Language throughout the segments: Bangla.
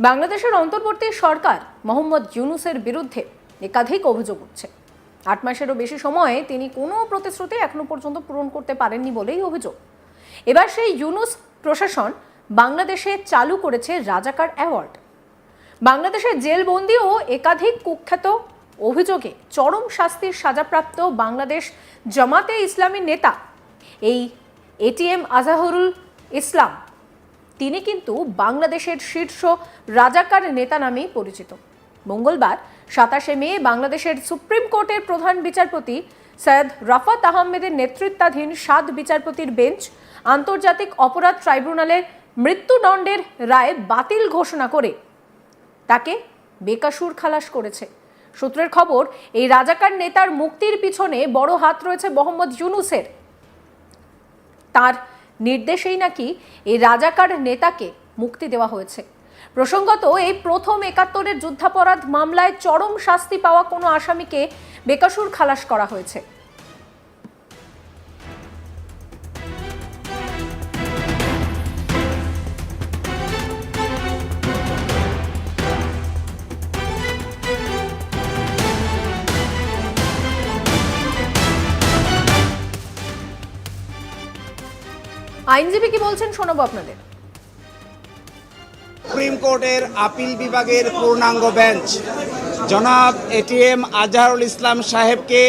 বাংলাদেশের অন্তর্বর্তী সরকার মোহাম্মদ ইউনূসের বিরুদ্ধে একাধিক অভিযোগ উঠছে। ৮ মাসেরও বেশি সময়ে তিনি কোনো প্রতিশ্রুতি এখনো পর্যন্ত পূরণ করতে পারেননি বলেই অভিযোগ। এবার সেই ইউনূস প্রশাসন বাংলাদেশে চালু করেছে রাজাকার অ্যাওয়ার্ড। বাংলাদেশের জেলবন্দি ও একাধিক কুখ্যাত অভিযোগে চরম শাস্তির সাজাপ্রাপ্ত বাংলাদেশ জামাতে ইসলামী নেতা এই এটিএম আজাহরুল ইসলাম, তিনি কিন্তু বাংলাদেশের শীর্ষ রাজাকার নেতা নামেই পরিচিত। মঙ্গলবার ২৭শে মে বাংলাদেশের সুপ্রিম কোর্টের প্রধান বিচারপতি সৈয়দ রাফাত আহমেদের নেতৃত্বাধীন ৭ বিচারপতির বেঞ্চ আন্তর্জাতিক অপরাধ ট্রাইব্যুনালের মৃত্যুদণ্ডের রায় বাতিল ঘোষণা করে তাকে বেকসুর খালাস করেছে। সূত্রের খবর, এই রাজাকার নেতার মুক্তির পিছনে বড় হাত রয়েছে মোহাম্মদ ইউনূসের। তার নির্দেশেই নাকি এই রাজাকার নেতাকে মুক্তি দেওয়া হয়েছে। প্রসঙ্গত, এই প্রথম ৭১-এর যুদ্ধাপরাধ মামলায় চরম শাস্তি পাওয়া কোনো আসামিকে বেকসুর খালাস করা হয়েছে। আইনজীবী কি বলছেন শোনাবো আপনাদের। সুপ্রিম কোর্টের আপিল বিভাগের পূর্ণাঙ্গ বেঞ্চ জনাব এটিএম আজহারুল ইসলাম সাহেবকে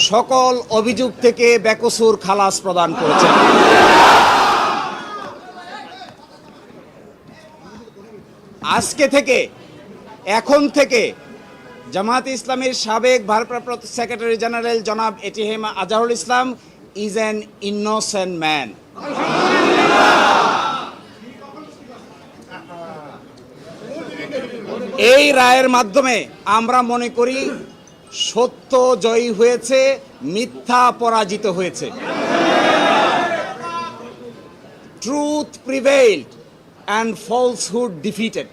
সকল অভিযোগ থেকে বেকসুর খালাস প্রদান করেছেন। আজকে থেকে, এখন থেকে জামায়াতে ইসলামীর সাবেক ভারপ্রাপ্ত সেক্রেটারি জেনারেল জনাব ATM Azharul Islam is an innocent man. এই রায়ের মাধ্যমে আমরা মনে করি সত্য জয়ী হয়েছে, মিথ্যা পরাজিত হয়েছে। Truth prevailed and falsehood defeated.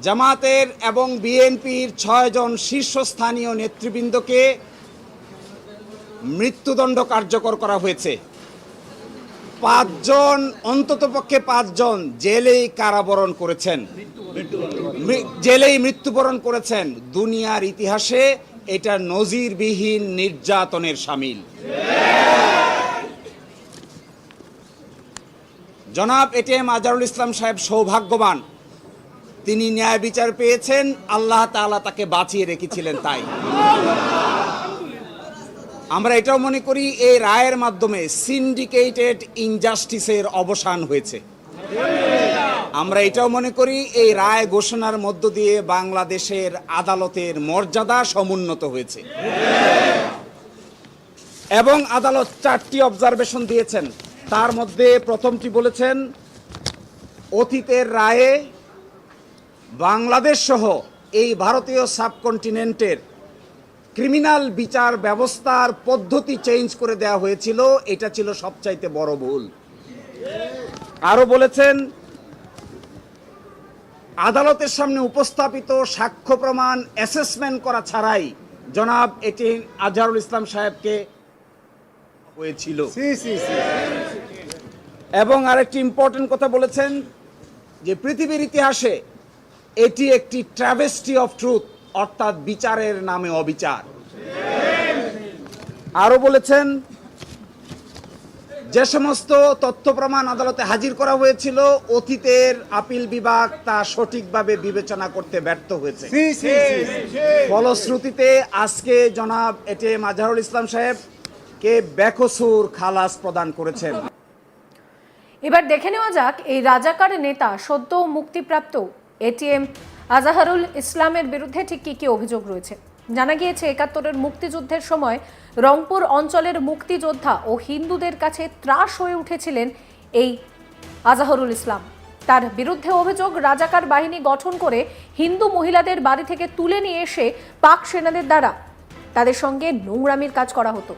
জামাতের এবং বিএনপির ৬ জন শীর্ষস্থানীয় নেতৃবৃন্দকে মৃত্যুদণ্ড কার্যকর করা হয়েছে। ৫ জন, অন্ততপক্ষে ৫ জন জেলেই কারাবরণ করেছেন, জেলেই মৃত্যুবরণ করেছেন। দুনিয়ার ইতিহাসে এটা নজিরবিহীন নির্যাতনের শামিল। জনাব এটিএম আজহারুল ইসলাম সাহেব সৌভাগ্যবান, তিনি ন্যায় বিচার পেয়েছেন, আল্লাহ তাআলা তাকে বাঁচিয়ে রেখেছিলেন। তাই আমরা এটাও মনে করি এই রায়ের মাধ্যমে সিন্ডিকেটেড ইনজাস্টিসের অবসান হয়েছে। আমরা এটাও মনে করি এই রায় ঘোষণার মধ্য দিয়ে বাংলাদেশের আদালতের মর্যাদা সমুন্নত হয়েছে। এবং আদালত 4টি অবজারভেশন দিয়েছেন। তার মধ্যে প্রথমটি বলেছেন, অতীতের রায়ে বাংলাদেশ সহ এই ভারতীয় সাবকন্টিনেন্টের ক্রিমিনাল বিচার ব্যবস্থার পদ্ধতি চেঞ্জ করে দেওয়া হয়েছিল, এটা ছিল সবচাইতে বড় ভুল। আরো বলেছেন, আদালতের সামনে উপস্থাপিত সাক্ষ্য প্রমাণ অ্যাসেসমেন্ট করা ছাড়াই জনাব এটিএম আজহারুল ইসলাম সাহেবকে হয়েছিল। এবং আরেকটি ইম্পর্টেন্ট কথা বলেছেন যে পৃথিবীর ইতিহাসে এটি একটি ট্র্যাভেস্টি অফ ট্রুথ, অর্থাৎ বিচারের নামে অবিচার। আরো বলেছেন, যে সমস্ত তথ্য প্রমাণ আদালতে হাজির করা হয়েছিল অতীতের আপিল বিভাগ তা সঠিকভাবে বিবেচনা করতে ব্যর্থ হয়েছে। ফলশ্রুতিতে আজকে জনাব এটিএম আজহারুল ইসলাম সাহেবকে বেকসুর খালাস প্রদান করেছেন। এবার দেখে নেওয়া যাক এই রাজাকার নেতা সদ্য মুক্তিপ্রাপ্ত এটিএম আজাহারুল ইসলামের বিরুদ্ধে ঠিক কি কি অভিযোগ রয়েছে। জানা গিয়েছে ৭১-এর মুক্তিযুদ্ধের সময় রংপুর অঞ্চলের মুক্তিযোদ্ধা ও হিন্দুদের কাছে ত্রাস হয়ে উঠেছিলেন এই আজাহারুল ইসলাম। তার বিরুদ্ধে অভিযোগ, রাজাকার বাহিনী গঠন করে হিন্দু মহিলাদের বাড়ি থেকে তুলে নিয়ে এসে পাক সেনাদের দ্বারা তাদের সঙ্গে নোংরামির কাজ করা হতো।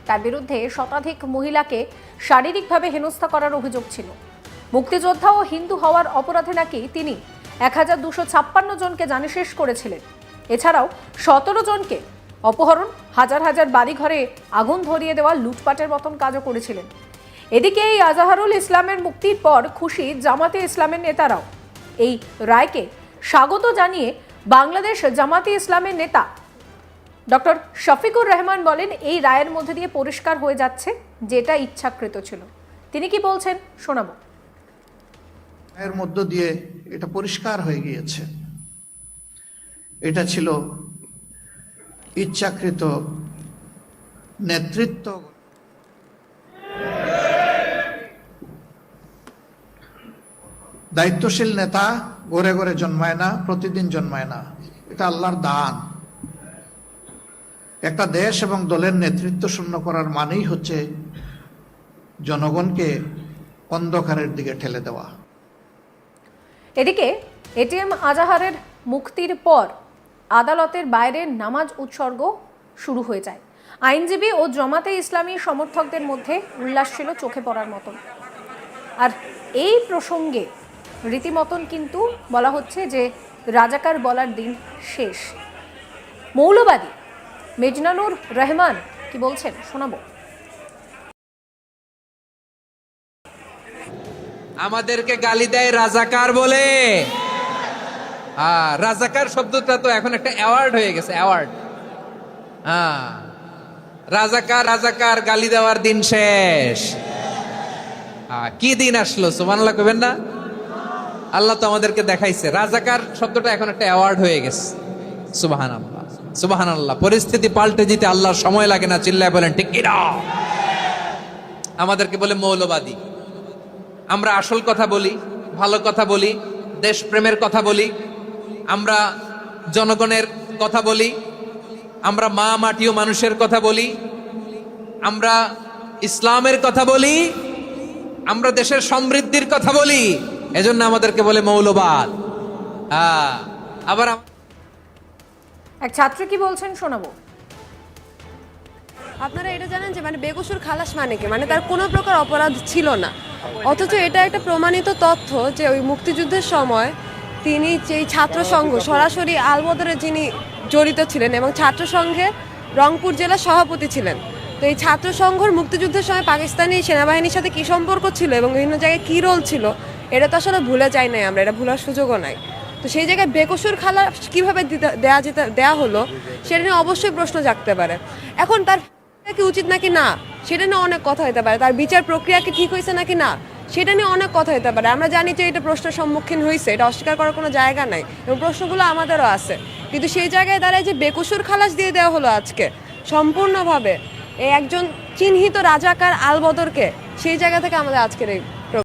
তার বিরুদ্ধে শতাধিক মহিলাকে শারীরিকভাবে হেনস্থা করার অভিযোগ ছিল। মুক্তিযোদ্ধা ও হিন্দু হওয়ার অপরাধে নাকি তিনি ১,২৫৬ জনকে জানিশেষ করেছিলেন। এছাড়াও ১৭ জনকে অপহরণ, হাজার হাজার বাড়িঘরে আগুন ধরিয়ে দেওয়া, লুটপাটের মতন কাজও করেছিলেন। এদিকে এই আজাহারুল ইসলামের মুক্তির পর খুশি জামাতে ইসলামের নেতারাও। এই রায়কে স্বাগত জানিয়ে বাংলাদেশ জামাতে ইসলামের নেতা ডক্টর শফিকুর রহমান বলেন, এই রায়ের মধ্যে দিয়ে পরিষ্কার হয়ে যাচ্ছে যেটা ইচ্ছাকৃত ছিল। তিনি কি বলছেন শোনাবো। এর মধ্য দিয়ে এটা পরিষ্কার হয়ে গিয়েছে, এটা ছিল ইচ্ছাকৃত নেতৃত্ব। দায়িত্বশীল নেতা ঘরে ঘরে জন্মায় না, প্রতিদিন জন্মায় না, এটা আল্লাহর দান। একটা দেশ এবং দলের নেতৃত্ব শূন্য করার মানেই হচ্ছে জনগণকে অন্ধকারের দিকে ঠেলে দেওয়া। এদিকে এটিএম আজাহারের মুক্তির পর আদালতের বাইরে নামাজ উৎসর্গ শুরু হয়ে যায়। আইনজীবী ও জামাতে ইসলামী সমর্থকদের মধ্যে উল্লাস ছিল চোখে পড়ার মতন। আর এই প্রসঙ্গে রীতিমতন কিন্তু বলা হচ্ছে যে রাজাকার বলার দিন শেষ। মৌলবাদী মেজনানুর রহমান কি বলছেন শোনাবো। আমাদেরকে গালি দেয় রাজাকার বলে। রাজাকার শব্দটা তো এখন একটা অ্যাওয়ার্ড হয়ে গেছে, অ্যাওয়ার্ড। রাজাকার রাজাকার গালি দেওয়ার দিন শেষ। কি দিন আসলো সুবহানাল্লাহ কইবেন না? আল্লাহ তো আমাদেরকে দেখাইছে। রাজাকার শব্দটা এখন একটা অ্যাওয়ার্ড হয়ে গেছে। সুবহানাল্লাহ সুবহানাল্লাহ। পরিস্থিতি পাল্টে দিতে আল্লাহর সময় লাগে না, চিল্লায় বলেন ঠিক কি না? আমাদেরকে বলে মৌলবাদী। আমরা আসল কথা বলি, ভালো কথা বলি, দেশপ্রেমের কথা বলি, আমরা জনগণের কথা বলি, আমরা মা মাটি ও মানুষের কথা বলি, আমরা ইসলামের কথা বলি, আমরা দেশের সমৃদ্ধির কথা বলি। এজন্য আমাদেরকে বলে মৌলবাদ। আবার এক ছাত্র কি বলছেন শোনাবো। আপনারা এটা জানেন যে বেকসুর খালাস মানে কি, তার কোনো প্রকার অপরাধ ছিল না, অথচ এটা একটা প্রমাণিত তথ্য যে ওই মুক্তিযুদ্ধের সময় তিনি যেই ছাত্র সংঘ সরাসরি আলবদরে যিনি জড়িত ছিলেন এবং ছাত্র সংঘে রংপুর জেলার সভাপতি ছিলেন। তো এই ছাত্র সংঘর মুক্তিযুদ্ধের সময় পাকিস্তানি সেনাবাহিনীর সাথে কি সম্পর্ক ছিল এবং বিভিন্ন জায়গায় কি রোল ছিল, এটা তো আসলে ভুলে যাই নাই আমরা, এটা ভুলার সুযোগও নাই। তো সেই জায়গায় বেকসুর খালাস কীভাবে দেয়া হলো সেটা নিয়ে অবশ্যই প্রশ্ন জাগতে পারে। এখন তার কি উচিত নাকি না সেটা নিয়ে অনেক কথা হতে পারে, তার বিচার প্রক্রিয়া কি ঠিক হয়েছে নাকি না সেটা নিয়ে অনেক কথা হতে পারে। আমরা জানি যে এটা প্রশ্নের সম্মুখীন হয়েছে, এটা অস্বীকার করার কোনো জায়গা নাই এবং প্রশ্নগুলো আমাদেরও আছে, কিন্তু সেই জায়গায় দাঁড়ায় যে বেকসুর খালাস দিয়ে দেওয়া হলো আজকে সম্পূর্ণভাবে এই একজন চিহ্নিত রাজাকার আলবদরকে, সেই জায়গা থেকে আমাদের আজকের এই